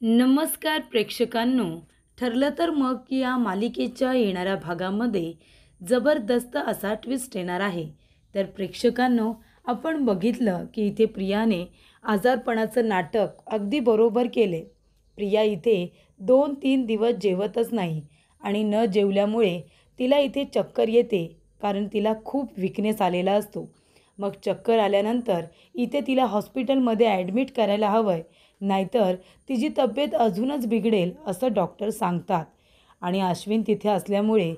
नमस्कार प्रेक्षकांनो. ठरलं तर मग या मालिकेच्या येणाऱ्या भागामध्ये जबरदस्त असा ट्विस्ट येणार आहे. तर प्रेक्षकांनो, आपण बघितलं की इथे प्रियाने आजारपणाचं नाटक अगदी बरोबर केले. प्रिया इथे 2-3 दिवस जेवतच नाही आणि न जेवल्यामुळे तिला इथे चक्कर येते, कारण तिला खूप विकनेस आलेला असतो. मग चक्कर आल्यानंतर इथे तिला हॉस्पिटलमध्ये ॲडमिट करायला हवं आहे, नाहीतर तिची तब्येत अजूनच बिघडेल असं डॉक्टर सांगतात. आणि अश्विन तिथे असल्यामुळे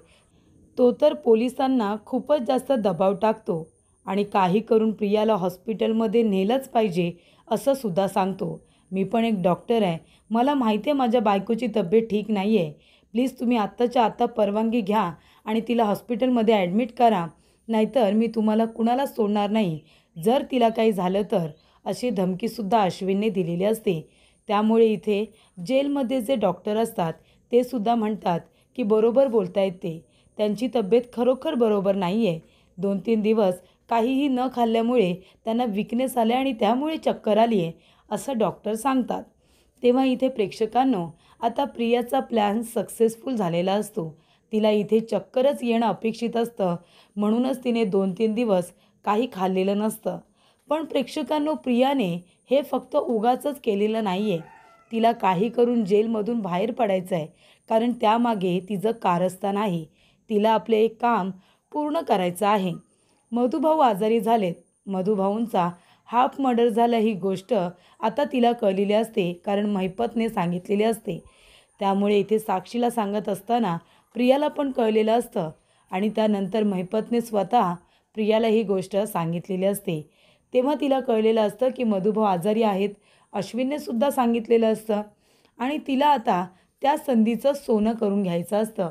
तो तर पोलिसांना खूपच जास्त दबाव टाकतो आणि काही करून प्रियाला हॉस्पिटलमध्ये नेलंच पाहिजे असं सुद्धा सांगतो. मी पण एक डॉक्टर आहे, मला माहिती आहे माझ्या बायकोची तब्येत ठीक नाही आहे. प्लीज तुम्ही आत्ताच्या आत्ता परवानगी घ्या आणि तिला हॉस्पिटलमध्ये ॲडमिट करा, नाहीतर मी तुम्हाला कुणालाच सोडणार नाही जर तिला काही झालं तर, अशी धमकीसुद्धा अश्विनने दिलेली असते. त्यामुळे इथे जेलमध्ये जे डॉक्टर असतात ते सुद्धा म्हणतात की बरोबर बोलतायत ते. त्यांची तब्येत खरोखर बरोबर नाही आहे. 2-3 दिवस काहीही न खाल्ल्यामुळे त्यांना विकनेस आले आणि त्यामुळे चक्कर आली आहे असं डॉक्टर सांगतात. तेव्हा इथे प्रेक्षकांनो, आता प्रियाचा प्लॅन सक्सेसफुल झालेला असतो. तिला इथे चक्करच येणं अपेक्षित असतं, म्हणूनच तिने 2-3 दिवस काही खाल्लेलं नसतं. पण प्रेक्षकांनो, प्रियाने हे फक्त उगाचच केलेलं नाही आहे. तिला काही करून जेलमधून बाहेर पडायचं आहे, कारण त्यामागे तिचं कारस्थान आहे. तिला आपले एक काम पूर्ण करायचं आहे. मधुभाऊ आजारी झालेत. मधुभाऊंचा हाफ मर्डर झाला ही गोष्ट आता तिला कळलेली असते, कारण महिपतने सांगितलेली असते. त्यामुळे इथे साक्षीला सांगत असताना प्रियाला पण कळलेलं असतं आणि त्यानंतर महिपतने स्वतः प्रियाला ही गोष्ट सांगितलेली असते. तेव्हा तिला कळलेलं असतं की मधुभाऊ आजारी आहेत. अश्विनने सुद्धा सांगितलेलं असतं आणि तिला आता त्या संधीचं सोनं करून घ्यायचं असतं.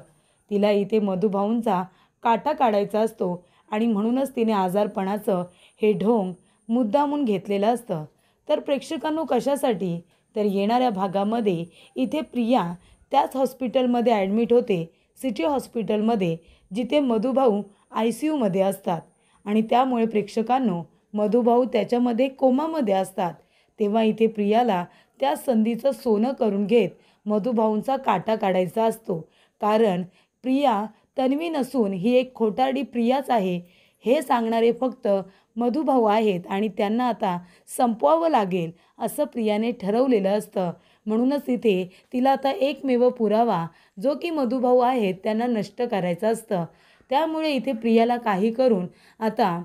तिला इथे मधुभाऊंचा काटा काढायचा असतो आणि म्हणूनच तिने आजारपणाचं हे ढोंग मुद्दामून घेतलेलं असतं. तर प्रेक्षकांनो, कशासाठी? तर येणाऱ्या भागामध्ये इथे प्रिया त्याच हॉस्पिटलमध्ये ॲडमिट होते, सिटी हॉस्पिटलमध्ये, जिथे मधुभाऊ ICUमध्ये असतात. आणि त्यामुळे प्रेक्षकांनो, मधुभाऊ त्याच्यामध्ये कोमामध्ये असतात. तेव्हा इथे प्रियाला त्या संधीचं सोनं करून घेत मधुभाऊंचा काटा काढायचा असतो, कारण प्रिया तन्वी नसून ही एक खोटारडी प्रियाच आहे हे सांगणारे फक्त मधुभाऊ आहेत आणि त्यांना आता संपवावं लागेल असं प्रियाने ठरवलेलं असतं. म्हणूनच इथे तिला आता एकमेव पुरावा, जो की मधुभाऊ आहेत, त्यांना नष्ट करायचं असतं. त्यामुळे इथे प्रियाला काही करून आता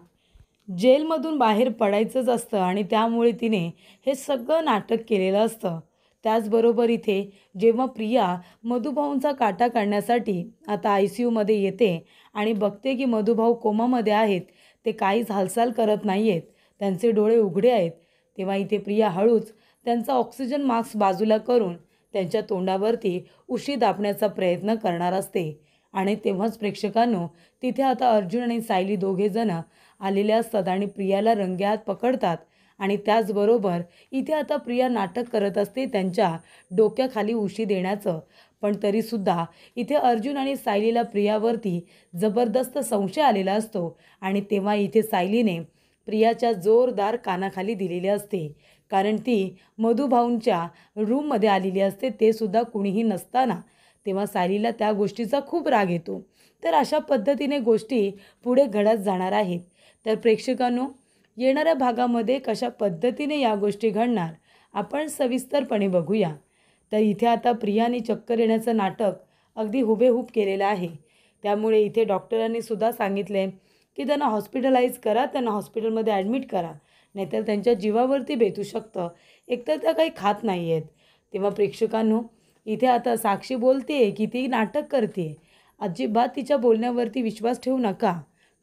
जेलमधून बाहेर पडायचंच असतं आणि त्यामुळे तिने हे सगळं नाटक केलेलं असतं. त्याचबरोबर इथे जेव्हा प्रिया मधुभाऊंचा काटा काढण्यासाठी आता ICUमध्ये येते आणि बघते की मधुभाऊ कोमामध्ये आहेत, ते काहीच हालचाल करत नाही आहेत, त्यांचे डोळे उघडे आहेत. तेव्हा इथे प्रिया हळूच त्यांचा ऑक्सिजन मास्क बाजूला करून त्यांच्या तोंडावरती उशी दाबण्याचा प्रयत्न करणार असते. आणि तेव्हाच प्रेक्षकांनो, तिथे आता अर्जुन आणि सायली दोघेजण आलेले असतात आणि प्रियाला रंगेहात पकडतात. आणि त्याचबरोबर इथे आता प्रिया नाटक करत असते त्यांच्या डोक्याखाली उशी देण्याचं. पण तरीसुद्धा इथे अर्जुन आणि सायलीला प्रियावरती जबरदस्त संशय आलेला असतो आणि तेव्हा इथे सायलीने प्रियाच्या जोरदार कानाखाली दिलेली असते, कारण ती मधुभाऊंच्या रूममध्ये आलेली असते, ते सुद्धा कुणीही नसताना. तेव्हा सायलीला त्या गोष्टीचा खूप राग येतो. तर अशा पद्धतीने गोष्टी पुढे घडत जाणार आहेत. तर प्रेक्षकांनो, येणाऱ्या भागामध्ये कशा पद्धतीने या गोष्टी घडणार आपण सविस्तरपणे बघूया. तर इथे आता प्रियाने चक्कर येण्याचं नाटक अगदी हुबेहूब केलेलं आहे. त्यामुळे इथे डॉक्टरांनी सुद्धा सांगितले की त्यांना हॉस्पिटलाइज करा, त्यांना हॉस्पिटलमध्ये ॲडमिट करा, नाहीतर त्यांच्या जीवावरती बेतू शकतं. एकतर त्या काही खात नाही आहेत. तेव्हा प्रेक्षकांनो, इथे आता साक्षी बोलते की ती नाटक करते. अजिबात तिच्या बोलण्यावरती विश्वास ठेवू नका,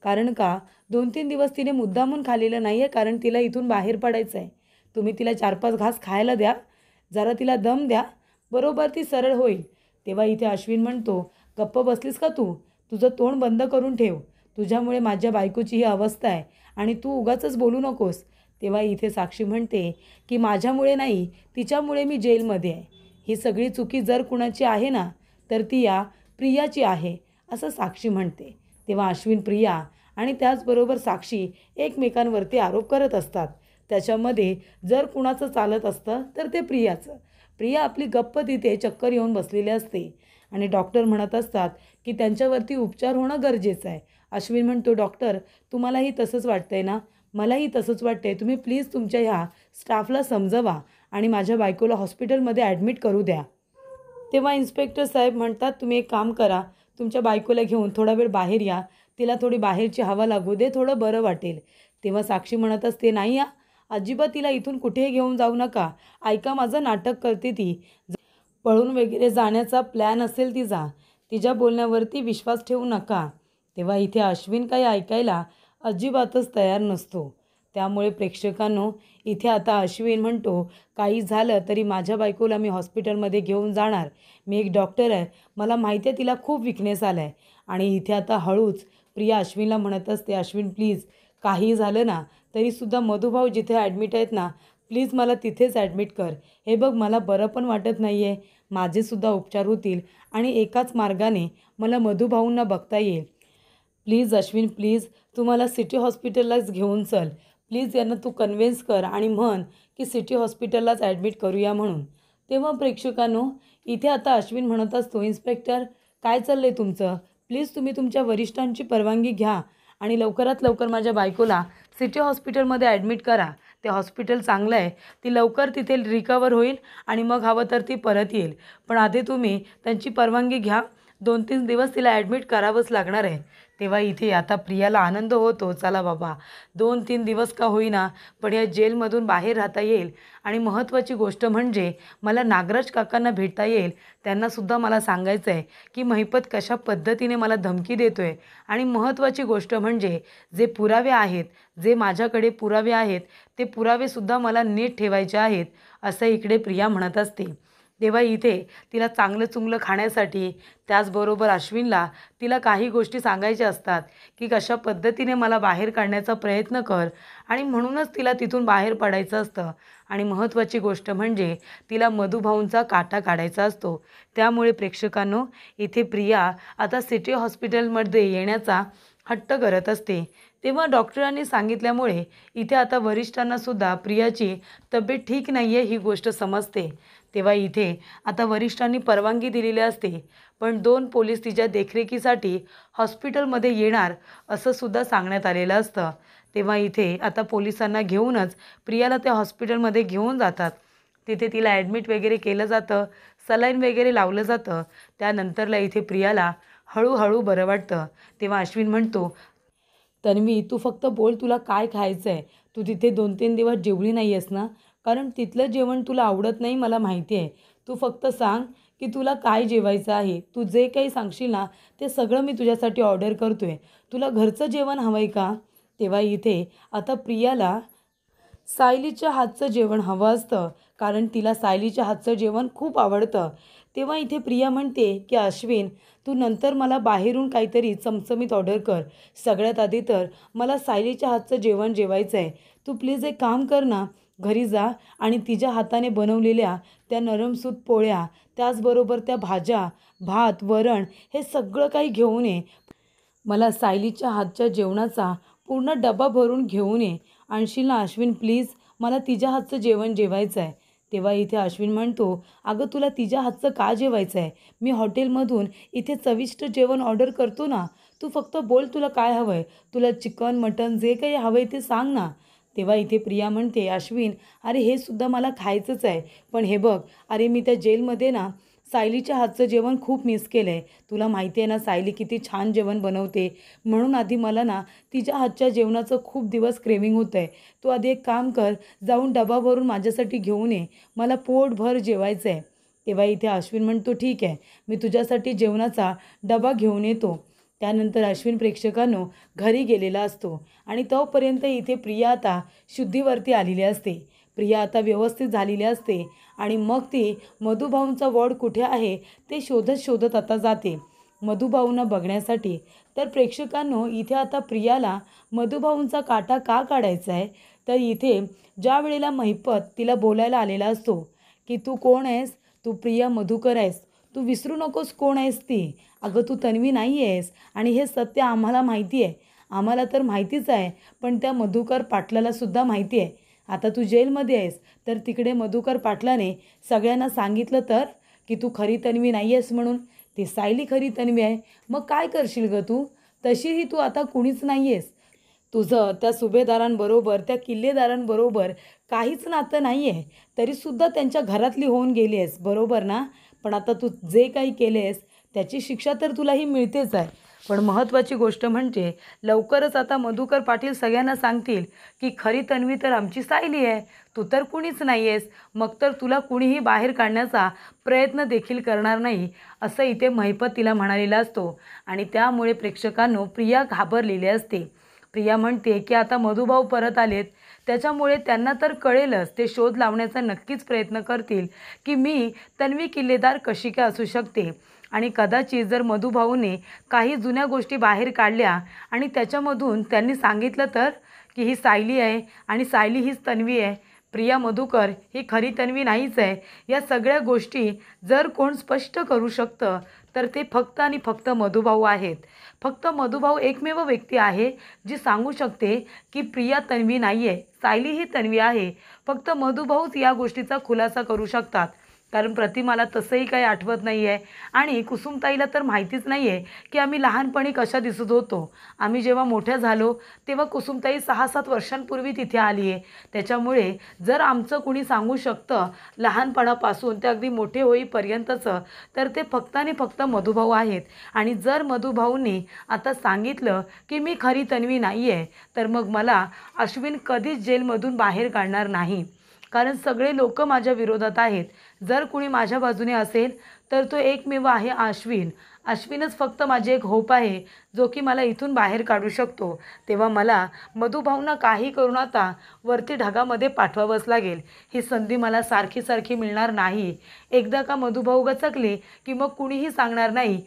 कारण का 2-3 दिवस तिने मुद्दामून खाल्लेलं नाही आहे, कारण तिला इथून बाहेर पडायचं आहे. तुम्ही तिला 4-5 घास खायला द्या, जरा तिला दम द्या, बरोबर ती सरळ होईल. तेव्हा इथे अश्विन म्हणतो, गप्प बसलीस का तू? तुझं तोंड बंद करून ठेव. तुझ्यामुळे माझ्या बायकोची ही अवस्था आहे आणि तू उगाचच बोलू नकोस. तेव्हा इथे साक्षी म्हणते की माझ्यामुळे नाही, तिच्यामुळे मी जेलमध्ये आहे. ही सगळी चुकी जर कुणाची आहे ना, तर ती या प्रियाची आहे असं साक्षी म्हणते. तेव्हा अश्विन, प्रिया आणि त्याचबरोबर साक्षी एकमेकांवरती आरोप करत असतात. त्याच्यामध्ये जर कुणाचं चालत असतं तर ते प्रियाचं, प्रिया आपली गप्प तिथे चक्कर येऊन बसलेली असते आणि डॉक्टर म्हणत असतात की त्यांच्यावरती उपचार होणं गरजेचं आहे. अश्विन म्हणतो, डॉक्टर तुम्हालाही तसंच वाटतंय ना? मलाही तसंच वाटतंय. तुम्ही प्लीज तुमच्या ह्या स्टाफला समजवा आणि माझ्या बायकोला हॉस्पिटलमध्ये ॲडमिट करू द्या. तेव्हा इन्स्पेक्टर साहेब म्हणतात, तुम्ही एक काम करा, तुमच्या बायकोला घेऊन थोडा वेळ बाहेर या, तिला थोडी बाहेरची हवा लागू दे, थोडं बरं वाटेल. तेव्हा साक्षी म्हणत असते, नाही या अजिबात तिला इथून कुठेही घेऊन जाऊ नका. ऐका माझं, नाटक करते ती. पळून वगैरे जाण्याचा प्लॅन असेल तिचा, तिच्या बोलण्यावरती विश्वास ठेवू नका. तेव्हा इथे अश्विन काही ऐकायला अजिबातच तयार नसतो. त्यामुळे प्रेक्षकांनो, इथे आता अश्विन म्हणतो, काही झालं तरी माझ्या बायकोला मी हॉस्पिटलमध्ये घेऊन जाणार. मी एक डॉक्टर आहे, मला माहिती आहे तिला खूप विकनेस आला आहे. आणि इथे आता हळूच प्रिया अश्विनला म्हणत असते, अश्विन प्लीज, काही झालं ना तरीसुद्धा मधुभाऊ जिथे ॲडमिट आहेत ना, प्लीज मला तिथेच ॲडमिट कर. हे बघ, मला बरं पण वाटत नाही आहे, माझेसुद्धा उपचार होतील आणि एकाच मार्गाने मला मधुभाऊंना बघता येईल. प्लीज अश्विन, प्लीज तुम्हाला सिटी हॉस्पिटललाच घेऊन चल. प्लीज यांना तू कन्व्हिन्स कर आणि म्हण की सिटी हॉस्पिटललाच ॲडमिट करूया म्हणून. तेव्हा प्रेक्षकांनो, इथे आता अश्विन म्हणत असतो, इन्स्पेक्टर काय चाललं आहे तुमचं? प्लीज तुम्ही तुमच्या वरिष्ठांची परवानगी घ्या आणि लवकरात लवकर माझ्या बायकोला सिटी हॉस्पिटलमध्ये ॲडमिट करा. ते हॉस्पिटल चांगलं आहे, ती लवकर तिथे रिकवर होईल आणि मग हवं तर ती परत येईल. पण आधी तुम्ही त्यांची परवानगी घ्या. 2-3 दिवस तिला ॲडमिट करावंच लागणार आहे. तेव्हा इथे आता प्रियाला आनंद होतो, चला बाबा 2-3 दिवस का होईना पण या जेलमधून बाहेर राहता येईल. आणि महत्त्वाची गोष्ट म्हणजे मला नागराज काकांना भेटता येईल. त्यांनासुद्धा मला सांगायचं आहे की महिपत कशा पद्धतीने मला धमकी देतो आहे. आणि महत्त्वाची गोष्ट म्हणजे जे पुरावे आहेत, जे माझ्याकडे पुरावे आहेत, ते पुरावेसुद्धा मला नीट ठेवायचे आहेत, असं इकडे प्रिया म्हणत असते. तेव्हा इथे तिला चांगलं चुंगलं खाण्यासाठी, त्याचबरोबर अश्विनला तिला काही गोष्टी सांगायच्या असतात की कशा पद्धतीने मला बाहेर काढण्याचा प्रयत्न कर आणि म्हणूनच तिला तिथून बाहेर पडायचं असतं. आणि महत्त्वाची गोष्ट म्हणजे तिला मधुभाऊंचा काटा काढायचा असतो. त्यामुळे प्रेक्षकांनो, इथे प्रिया आता सिटी हॉस्पिटलमध्ये येण्याचा हट्ट करत असते. तेव्हा डॉक्टरांनी सांगितल्यामुळे इथे आता वरिष्ठांनासुद्धा प्रियाची तब्येत ठीक नाही आहे ही गोष्ट समजते. तेव्हा इथे आता वरिष्ठांनी परवानगी दिलेली असते, पण 2 पोलीस तिच्या देखरेखीसाठी हॉस्पिटलमध्ये येणार असं सुद्धा सांगण्यात आलेलं असतं. तेव्हा इथे आता पोलिसांना घेऊनच प्रियाला त्या हॉस्पिटलमध्ये घेऊन जातात. तिथे तिला ॲडमिट वगैरे केलं जातं, सलाईन वगैरे लावलं जातं. त्यानंतरला इथे प्रियाला हळूहळू बरं वाटतं. तेव्हा अश्विन म्हणतो, तन्वी तू फक्त बोल तुला काय खायचं आहे. तू तिथे 2-3 दिवस जेवली नाही आहेस ना, कारण तिथलं जेवण तुला आवडत नाही मला माहिती आहे. तू फक्त सांग की तुला काय जेवायचं आहे. तू जे काही सांगशील ना ते सगळं मी तुझ्यासाठी ऑर्डर करतो आहे. तुला घरचं जेवण हवं आहे का? तेव्हा इथे आता प्रियाला सायलीच्या हातचं जेवण हवं असतं, कारण तिला सायलीच्या हातचं जेवण खूप आवडतं. तेव्हा इथे प्रिया म्हणते की अश्विन, तू नंतर मला बाहेरून काहीतरी चमचमीत ऑर्डर कर. सगळ्यात आधी तर मला सायलीच्या हातचं जेवण जेवायचं आहे. तू प्लीज एक काम कर ना, घरी जा आणि तिच्या हाताने बनवलेल्या त्या नरमसूत पोळ्या, त्याचबरोबर त्या भाज्या, भात, वरण हे सगळं काही घेऊन ये. मला सायलीच्या हातच्या जेवणाचा पूर्ण डबा भरून घेऊन ये. आणशील ना अश्विन प्लीज, मला तिच्या हातचं जेवण जेवायचं आहे. तेव्हा इथे अश्विन म्हणतो, अगं तुला तिच्या हातचं का जेवायचं आहे? मी हॉटेलमधून इथे चविष्ट जेवण ऑर्डर करतो ना. तू फक्त बोल तुला काय हवं आहे. तुला चिकन, मटण जे काही हवं आहे ते सांग ना. तेव्हा इथे प्रिया म्हणते, अश्विन अरे हे सुद्धा मला खायचंच आहे. पण हे बघ, अरे मी त्या जेलमध्ये ना सायलीच्या हातचं जेवण खूप मिस केलं आहे. तुला माहिती आहे ना सायली किती छान जेवण बनवते, म्हणून आधी मला ना तिच्या हातच्या जेवणाचं खूप दिवस क्रेविंग होतं आहे. तू आधी एक काम कर, जाऊन डबा भरून माझ्यासाठी घेऊन ये, मला पोटभर जेवायचं आहे. तेव्हा इथे अश्विन म्हणतो, ठीक आहे, मी तुझ्यासाठी जेवणाचा डबा घेऊन येतो. त्यानंतर अश्विन प्रेक्षकांनो घरी गेलेला असतो आणि तोपर्यंत इथे प्रिया आता शुद्धीवरती आलेली असते. प्रिया आता व्यवस्थित झालेली असते आणि मग ती मधुभाऊंचा वॉर्ड कुठे आहे ते शोधत शोधत आता जाते मधुभाऊंना बघण्यासाठी. तर प्रेक्षकांनो, इथे आता प्रियाला मधुभाऊंचा काटा का काढायचा आहे, तर इथे ज्या वेळेला महिपत तिला बोलायला आलेला असतो की तू कोण आहेस, तू प्रिया मधुकर आहेस, तू विसरू नकोस कोण आहेस ती. अगं तू तन्वी नाही आहेस आणि हे सत्य आम्हाला माहिती आहे, आम्हाला तर माहितीच आहे, पण त्या मधुकर पाटलालासुद्धा माहिती आहे. आता तू जेलमध्ये आहेस, तर तिकडे मधुकर पाटलाने सगळ्यांना सांगितलं तर की तू खरी तन्वी नाही आहेस म्हणून. ती सायली खरी तन्वी आहे. मग काय करशील गं तू? तशीही तू आता कुणीच नाही आहेस. तुझं त्या सुभेदारांबरोबर, त्या किल्लेदारांबरोबर काहीच नातं नाही आहे. तरीसुद्धा त्यांच्या घरातली होऊन गेली आहेस, बरोबर ना? पण आता तू जे काही केले आहेस त्याची शिक्षा तर तुलाही मिळतेच आहे. पण महत्त्वाची गोष्ट म्हणजे लवकरच आता मधुकर पाटील सगळ्यांना सांगतील की खरी तन्वी तर आमची सायली आहे, तू तर कुणीच नाही आहेस. मग तर तुला कुणीही बाहेर काढण्याचा प्रयत्न देखील करणार नाही, असं इथे महिपत तिला म्हणालेला असतो. आणि त्यामुळे प्रेक्षकांनो प्रिया घाबरलेली असते. प्रिया म्हणते की आता मधुभाऊ परत आलेत, त्याच्यामुळे त्यांना तर कळेलच. ते शोध लावण्याचा नक्कीच प्रयत्न करतील की मी तन्वी किल्लेदार कशी काय असू शकते. आणि कदाचित जर मधुभाऊने काही जुन्या गोष्टी बाहेर काढल्या आणि त्याच्यामधून त्यांनी सांगितलं तर की ही सायली आहे आणि सायली हीच तन्वी आहे, प्रिया मधुकर ही खरी तन्वी नाहीच आहे, या सगळ्या गोष्टी जर कोण स्पष्ट करू शकतं तर ते फक्त आणि फक्त मधुभाऊ आहेत. फक्त मधुभाऊ एकमेव व्यक्ती आहे जी सांगू शकते की प्रिया तन्वी नाही आहे, सायली ही तन्वी आहे. फक्त मधुभाऊच या गोष्टीचा खुलासा करू शकतात. कारण प्रतिमाला तसंही काही आठवत नाही आहे आणि कुसुमताईला तर माहितीच नाही आहे की आम्ही लहानपणी कशा दिसत होतो. आम्ही जेव्हा मोठ्या झालो तेव्हा कुसुमताई 6-7 वर्षांपूर्वी तिथे आली आहे. त्याच्यामुळे जर आमचं कुणी सांगू शकतं लहानपणापासून ते अगदी मोठे होईपर्यंतचं, तर ते फक्त आणि फक्त मधुभाऊ आहेत. आणि जर मधुभाऊंनी आता सांगितलं की मी खरी तन्वी नाही आहे, तर मग मला अश्विन कधीच जेलमधून बाहेर काढणार नाही. कारण सगळे लोक माझ्या विरोधात आहेत. जर कुणी माझ्या बाजूने असेल तर तो एकमेव आहे अश्विन. अश्विनच फक्त माझी एक होप आहे, जो की मला इथून बाहेर काढू शकतो. तेव्हा मला मधुभाऊंना काही करून आता वरती ढगामध्ये पाठवावंच लागेल. ही संधी मला सारखी सारखी मिळणार नाही. एकदा का मधुभाऊ गचकले की मग कुणीही सांगणार नाही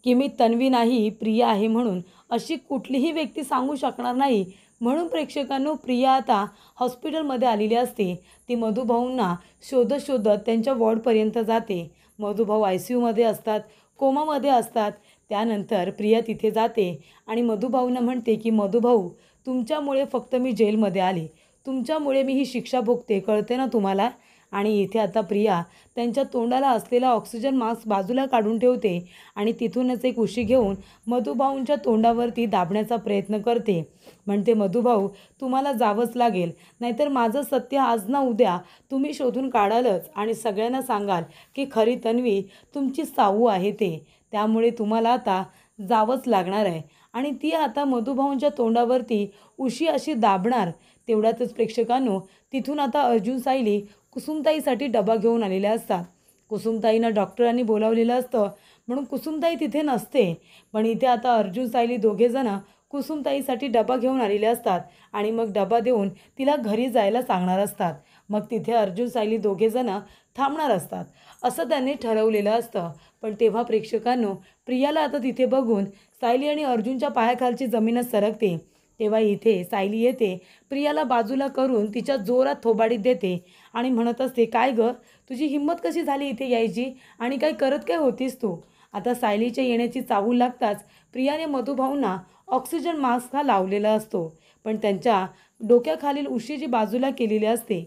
की मी तन्वी नाही प्रिया आहे म्हणून. अशी कुठलीही व्यक्ती सांगू शकणार नाही. म्हणून प्रेक्षकांनो प्रिया आता हॉस्पिटलमध्ये आलेली असते. ती मधुभाऊंना शोधत शोधत त्यांच्या वॉर्डपर्यंत जाते. मधुभाऊ ICUमध्ये असतात, कोमामध्ये असतात. त्यानंतर प्रिया तिथे जाते आणि मधुभाऊंना म्हणते की मधुभाऊ, तुमच्यामुळे फक्त मी जेलमध्ये आले, तुमच्यामुळे मी ही शिक्षा भोगते, कळते ना तुम्हाला? आणि इथे आता प्रिया त्यांच्या तोंडाला असलेला ऑक्सिजन मास्क बाजूला काढून ठेवते आणि तिथूनच एक उशी घेऊन मधुभाऊंच्या तोंडावरती दाबण्याचा प्रयत्न करते. म्हणते मधुभाऊ, तुम्हाला जावंच लागेल, नाहीतर माझं सत्य आज ना उद्या तुम्ही शोधून काढालच आणि सगळ्यांना सांगाल की खरी तन्वी तुमची साऊ आहे ते. त्यामुळे तुम्हाला आता जावंच लागणार आहे. आणि ती आता मधुभाऊंच्या तोंडावरती उशी अशी दाबणार. तेवढ्यातच प्रेक्षकांनो तिथून आता अर्जुन सायली कुसुमताईसाठी डबा घेऊन आलेल्या असतात. कुसुमताईंना डॉक्टरांनी बोलावलेलं असतं म्हणून कुसुमताई तिथे नसते. पण इथे आता अर्जुन सायली दोघेजणं कुसुमताईसाठी डबा घेऊन आलेले असतात आणि मग डबा देऊन तिला घरी जायला सांगणार असतात. मग तिथे अर्जुन सायली दोघेजणं थांबणार असतात असं त्यांनी ठरवलेलं असतं. पण तेव्हा प्रेक्षकांनो प्रियाला आता तिथे बघून सायली आणि अर्जुनच्या पायाखालची जमीनच सरकते. तेव्हा इथे सायली येते, प्रियाला बाजूला करून तिच्या जोरात थोबाडीत देते आणि म्हणत असते, काय गं, तुझी हिंमत कशी झाली इथे यायची आणि काय करत काय होतीस तू? आता सायलीच्या येण्याची चाहूल लागताच प्रियाने मधुभाऊंना ऑक्सिजन मास्क हा लावलेला असतो. पण त्यांच्या डोक्याखालील उशी जी बाजूला केलेली असते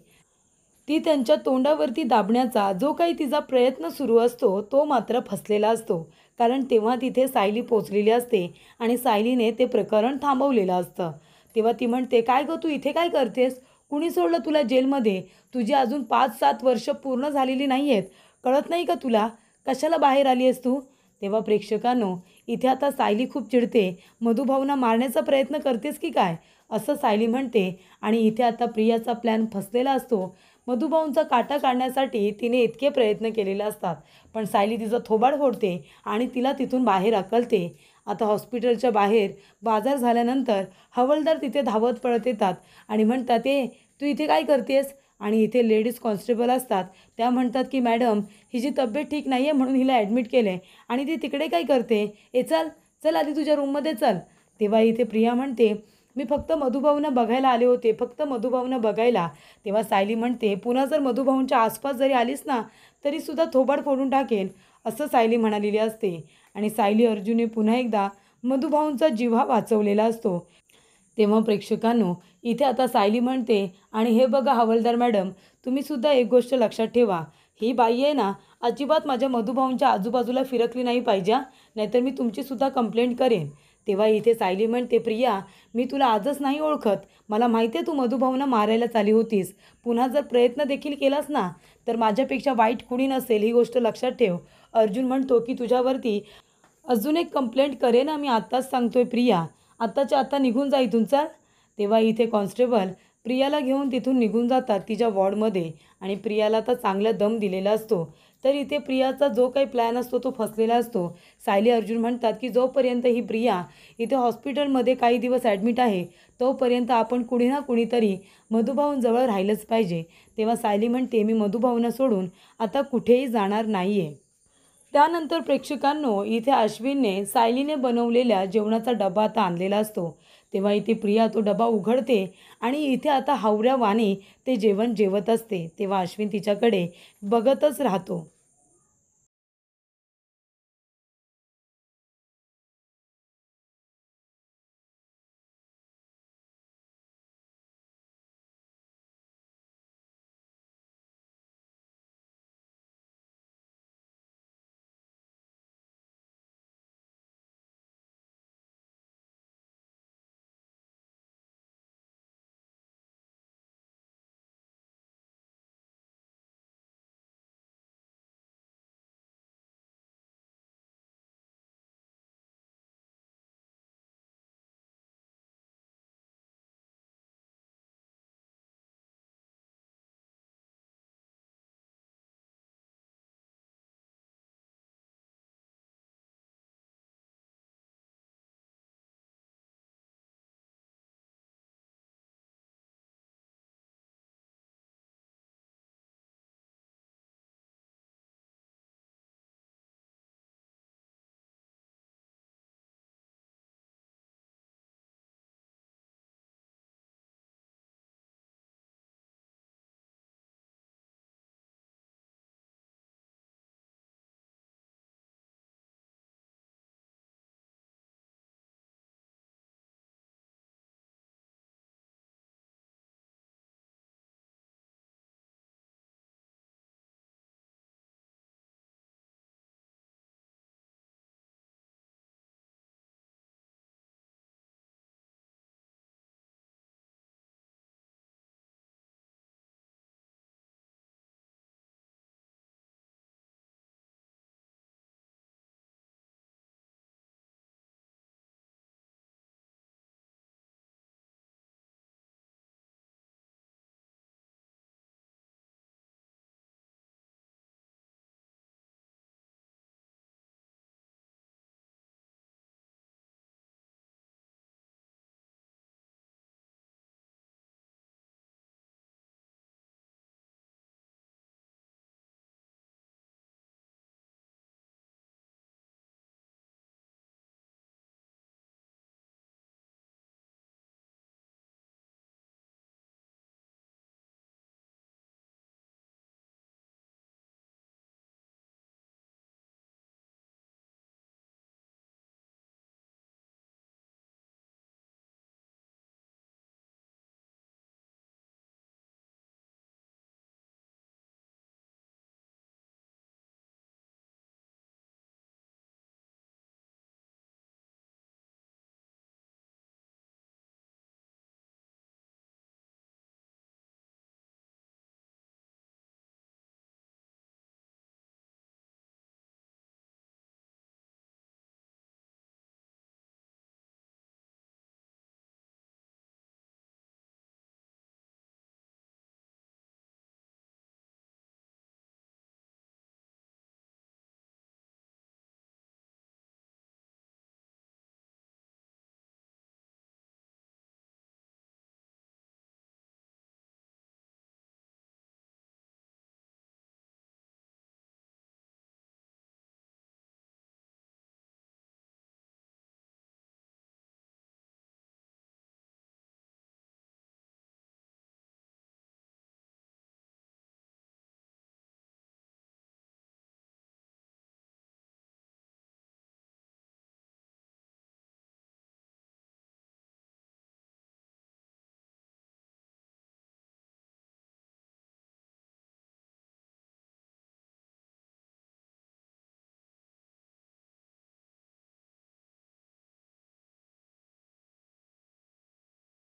ती त्यांच्या तोंडावरती दाबण्याचा जो काही तिचा प्रयत्न सुरू असतो तो मात्र फसलेला असतो. कारण तेव्हा तिथे सायली पोचलेली असते आणि सायलीने ते प्रकरण थांबवलेलं असतं. तेव्हा ती म्हणते, काय गं, तू इथे काय करतेस? कुणी सोडलं तुला जेलमध्ये? तुझी अजून 5-7 वर्ष पूर्ण झालेली नाही आहेत, कळत नाही का तुला? कशाला बाहेर आली आहेस तू? तेव्हा प्रेक्षकांनो इथे आता सायली खूप चिडते. मधुभाऊंना मारण्याचा प्रयत्न करतेस की काय, असं सायली म्हणते. आणि इथे आता प्रियाचा प्लॅन फसलेला असतो. मधुभाऊंचा काटा काढण्यासाठी तिने इतके प्रयत्न केलेले असतात, पण सायली तिचं थोबाड फोडते आणि तिला तिथून बाहेर हकलते. आता हॉस्पिटलच्या बाहेर बाजार झाल्यानंतर हवालदार तिथे धावत पळत येतात आणि म्हणतात, तू इथे काय करतेस? आणि इथे लेडीज कॉन्स्टेबल असतात. त्या म्हणतात की मॅडम, हिची तब्येत ठीक नाही आहे म्हणून हिला ॲडमिट केलं आहे आणि ती तिकडे काय करते? चल चल आधी तुझ्या रूममध्ये चल. तेव्हा इथे प्रिया म्हणते, मी फक्त मधुभाऊंना बघायला आले होते, फक्त मधुभाऊंना बघायला. तेव्हा सायली म्हणते, पुन्हा जर मधुभाऊंच्या आसपास जरी आलीस ना तरीसुद्धा थोबाड फोडून टाकेन, असं सायली म्हणालेली असते. आणि सायली अर्जुनने पुन्हा एकदा मधुभाऊंचा जीव हा वाचवलेला असतो. तेव्हा प्रेक्षकांनो इथे आता सायली म्हणते, आणि हे बघा हवालदार मॅडम, तुम्हीसुद्धा एक गोष्ट लक्षात ठेवा, ही बाई आहे ना अजिबात माझ्या मधुभाऊंच्या आजूबाजूला फिरकली नाही पाहिजे, नाहीतर मी तुमचीसुद्धा कंप्लेंट करेन. तेव्हा इथे सायली म्हणते, प्रिया, मी तुला आजच नाही ओळखत, मला माहिती आहे तू मधुभाऊंना मारायला चाली होतीस. पुन्हा जर प्रयत्न देखील केलास ना तर माझ्यापेक्षा वाईट कुणी नसेल, ही गोष्ट लक्षात ठेव. अर्जुन म्हणतो की तुझ्यावरती अजून एक कंप्लेंट करेन, मी आत्ताच सांगतोय प्रिया, आत्ताच्या आत्ता निघून जा इथून, चल. तेव्हा इथे कॉन्स्टेबल प्रियाला घेऊन तिथून निघून जातात तिच्या वॉर्डमध्ये, आणि प्रियाला तर चांगला दम दिलेला असतो. तर इथे प्रियाचा जो काही प्लॅन असतो तो फसलेला असतो. सायली अर्जुन म्हणतात की जोपर्यंत ही प्रिया इथे हॉस्पिटलमध्ये काही दिवस ॲडमिट आहे तोपर्यंत आपण कुणी ना कुणीतरी मधुभाऊंजवळ राहिलंच पाहिजे. तेव्हा सायली म्हणते, मी मधुभाऊंना सोडून आता कुठेही जाणार नाही आहे. त्यानंतर प्रेक्षकांनो इथे अश्विनने सायलीने बनवलेल्या जेवणाचा डबा आता आणलेला असतो. तेव्हा इथे प्रिया तो डबा उघडते आणि इथे आता हावऱ्या वाणी ते जेवण जेवत असते. तेव्हा अश्विन तिच्याकडे बघतच राहतो.